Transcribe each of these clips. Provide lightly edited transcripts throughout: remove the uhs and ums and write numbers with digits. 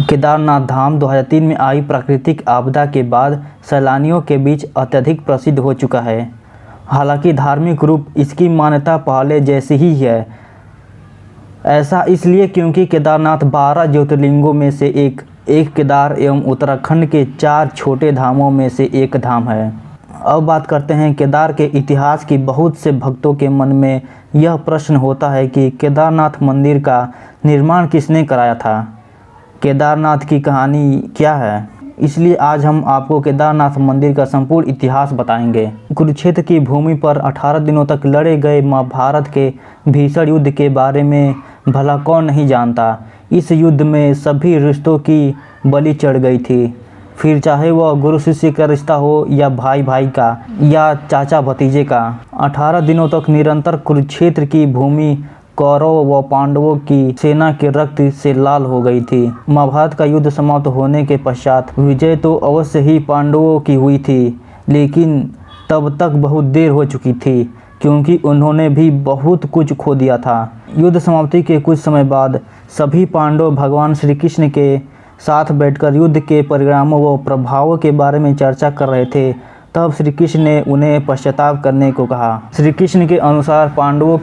केदारनाथ धाम 2003 में आई प्राकृतिक आपदा के बाद सैलानियों के बीच अत्यधिक प्रसिद्ध हो चुका है। हालांकि धार्मिक रूप इसकी मान्यता पहले जैसी ही है। ऐसा इसलिए क्योंकि केदारनाथ 12 ज्योतिर्लिंगों में से एक केदार एवं उत्तराखंड के 4 छोटे धामों में से एक धाम है। अब बात करते हैं केदार के इतिहास की। बहुत से भक्तों के मन में यह प्रश्न होता है कि केदारनाथ मंदिर का निर्माण किसने कराया था, केदारनाथ की कहानी क्या है। इसलिए आज हम आपको केदारनाथ मंदिर का संपूर्ण इतिहास बताएंगे। कुरुक्षेत्र की भूमि पर 18 दिनों तक लड़े गए महाभारत के भीषण युद्ध के बारे में भला कौन नहीं जानता। इस युद्ध में सभी रिश्तों की बलि चढ़ गई थी, फिर चाहे वह गुरु शिष्य का रिश्ता हो या भाई भाई का या चाचा भतीजे का। 18 दिनों तक निरंतर कुरुक्षेत्र की भूमि कौरव व पांडवों की सेना के रक्त से लाल हो गई थी। महाभारत का युद्ध समाप्त होने के पश्चात विजय तो अवश्य ही पांडवों की हुई थी, लेकिन तब तक बहुत देर हो चुकी थी क्योंकि उन्होंने भी बहुत कुछ खो दिया था। युद्ध समाप्ति के कुछ समय बाद सभी पांडव भगवान श्री कृष्ण के साथ बैठकर युद्ध के परिणामों व प्रभावों के बारे में चर्चा कर रहे थे। तब श्री कृष्ण ने उन्हें पश्चाताप करने को कहा। श्री कृष्ण के अनुसार पांडवों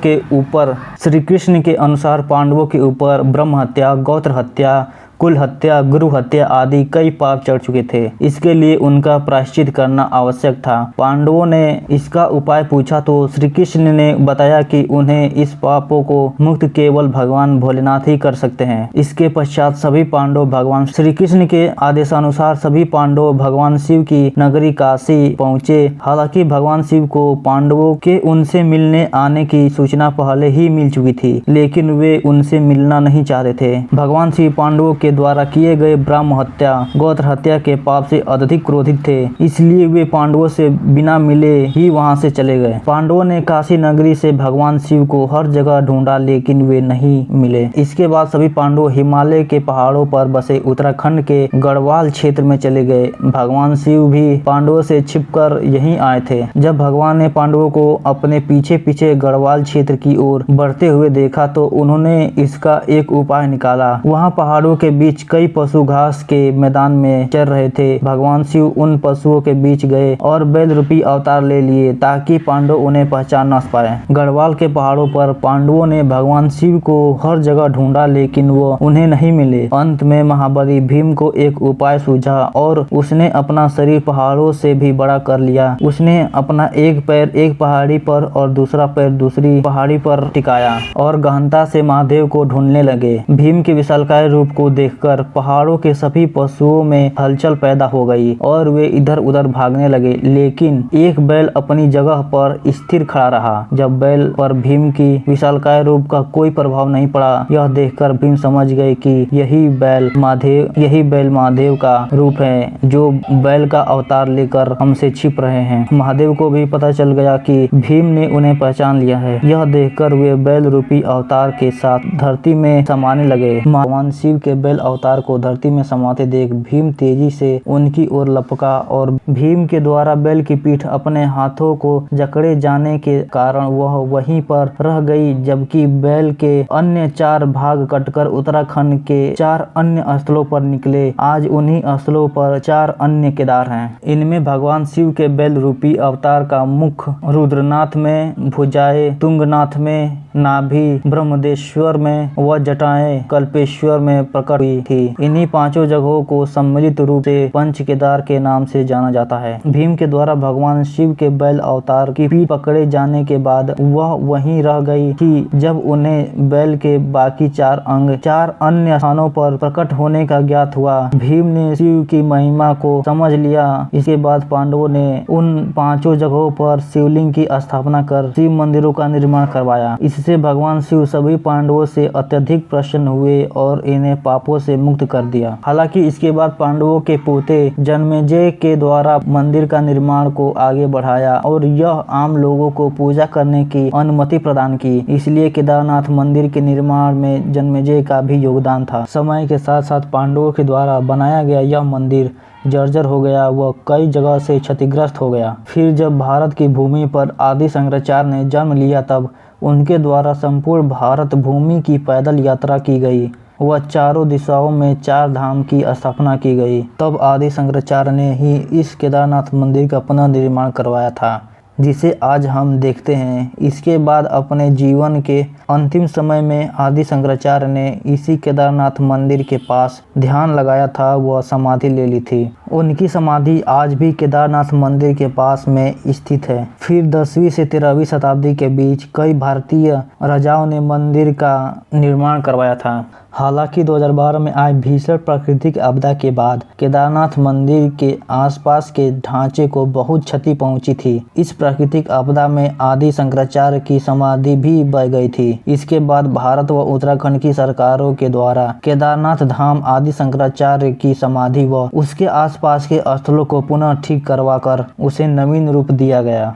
के ऊपर ब्रह्म हत्या, गोत्र हत्या, कुल हत्या, गुरु हत्या आदि कई पाप चढ़ चुके थे। इसके लिए उनका प्रायश्चित करना आवश्यक था। पांडवों ने इसका उपाय पूछा तो श्री कृष्ण ने बताया कि उन्हें इस पापों को मुक्त केवल भगवान भोलेनाथ ही कर सकते हैं। इसके पश्चात सभी पांडव भगवान श्री कृष्ण के आदेशानुसार सभी पांडव भगवान शिव की नगरी काशी पहुँचे। हालांकि भगवान शिव को पांडवों के उनसे मिलने आने की सूचना पहले ही मिल चुकी थी, लेकिन वे उनसे मिलना नहीं चाहते थे। भगवान शिव पांडवों के द्वारा किए गए ब्रह्म हत्या, गोत्र हत्या के पाप से अत्यधिक क्रोधित थे, इसलिए वे पांडवों से बिना मिले ही वहां से चले गए। पांडवों ने काशी नगरी से भगवान शिव को हर जगह ढूंढा, लेकिन वे नहीं मिले। इसके बाद सभी पांडव हिमालय के पहाड़ों पर बसे उत्तराखंड के गढ़वाल क्षेत्र में चले गए। भगवान शिव भी पांडवों से छिपकर यहीं आए थे। जब भगवान ने पांडवों को अपने पीछे पीछे गढ़वाल क्षेत्र की ओर बढ़ते हुए देखा तो उन्होंने इसका एक उपाय निकाला। वहाँ पहाड़ों के बीच कई पशु घास के मैदान में चर रहे थे। भगवान शिव उन पशुओं के बीच गए और बैल रूपी अवतार ले लिए ताकि पांडव उन्हें पहचान न पाए। गढ़वाल के पहाड़ों पर पांडवों ने भगवान शिव को हर जगह ढूंढा, लेकिन वो उन्हें नहीं मिले। अंत में महाबली भीम को एक उपाय सूझा और उसने अपना शरीर पहाड़ों से भी बड़ा कर लिया। उसने अपना एक पैर एक पहाड़ी पर और दूसरा पैर दूसरी पहाड़ी पर टिकाया और गहनता से महादेव को ढूंढने लगे। भीम के विशालकाय रूप को देखकर पहाड़ों के सभी पशुओं में हलचल पैदा हो गई और वे इधर उधर भागने लगे, लेकिन एक बैल अपनी जगह पर स्थिर खड़ा रहा। जब बैल पर भीम की विशालकाय रूप का कोई प्रभाव नहीं पड़ा, यह देखकर भीम समझ गए कि यही बैल महादेव का रूप है, जो बैल का अवतार लेकर हमसे छिप रहे हैं। महादेव को भी पता चल गया कि भीम ने उन्हें पहचान लिया है। यह देखकर वे बैल रूपी अवतार के साथ धरती में समाने लगे। भगवान शिव के बैल अवतार को धरती में समाते देख भीम तेजी से उनकी ओर लपका और भीम के द्वारा बैल की पीठ अपने हाथों को जकड़े जाने के कारण वह वहीं पर रह गई, जबकि बैल के अन्य 4 भाग कटकर उत्तराखंड के 4 अन्य स्थलों पर निकले। आज उन्हीं स्थलों पर 4 अन्य केदार हैं। इनमें भगवान शिव के बैल रूपी अवतार का मुख रुद्रनाथ में, भुजाएं तुंगनाथ में, नाभि ब्रह्मदेश्वर में व जटाएं कल्पेश्वर में प्रकट हुई थी। इन्हीं 5 जगहों को सम्मिलित रूप से पंच केदार के नाम से जाना जाता है। भीम के द्वारा भगवान शिव के बैल अवतार की पीठ पकड़े जाने के बाद वह वहीं रह गई थी। जब उन्हें बैल के बाकी 4 अंग 4 अन्य स्थानों पर प्रकट होने का ज्ञात हुआ, भीम ने शिव की महिमा को समझ लिया। इसके बाद पांडवों ने उन 5 जगहों पर शिवलिंग की स्थापना कर शिव मंदिरों का निर्माण करवाया। इससे भगवान शिव सभी पांडवों से अत्यधिक प्रसन्न हुए और इन्हें पापों से मुक्त कर दिया। हालांकि इसके बाद पांडवों के पोते जन्मेजय के द्वारा मंदिर का निर्माण को आगे बढ़ाया और यह आम लोगों को पूजा करने की अनुमति प्रदान की। इसलिए केदारनाथ मंदिर के निर्माण में जन्मेजय का भी योगदान था। समय के साथ साथ पांडवों के द्वारा बनाया गया यह मंदिर जर्जर हो गया व कई जगह से क्षतिग्रस्त हो गया। फिर जब भारत की भूमि पर आदि शंकराचार्य ने जन्म लिया, तब उनके द्वारा संपूर्ण भारत भूमि की पैदल यात्रा की गई। व चारों दिशाओं में 4 धाम की स्थापना की गई। तब आदि शंकराचार्य ने ही इस केदारनाथ मंदिर का पुनर्निर्माण करवाया था, जिसे आज हम देखते हैं। इसके बाद अपने जीवन के अंतिम समय में आदि शंकराचार्य ने इसी केदारनाथ मंदिर के पास ध्यान लगाया था व समाधि ले ली थी। उनकी समाधि आज भी केदारनाथ मंदिर के पास में स्थित है। फिर 10वीं से 13वीं शताब्दी के बीच कई भारतीय राजाओं ने मंदिर का निर्माण करवाया था। हालांकि 2012 में आए भीषण प्राकृतिक आपदा के बाद केदारनाथ मंदिर के आसपास के ढांचे को बहुत क्षति पहुंची थी। इस प्राकृतिक आपदा में आदि शंकराचार्य की समाधि भी बह गई थी। इसके बाद भारत व उत्तराखंड की सरकारों के द्वारा केदारनाथ धाम आदि शंकराचार्य की समाधि व उसके आसपास के स्थलों को पुनः ठीक करवा कर उसे नवीन रूप दिया गया।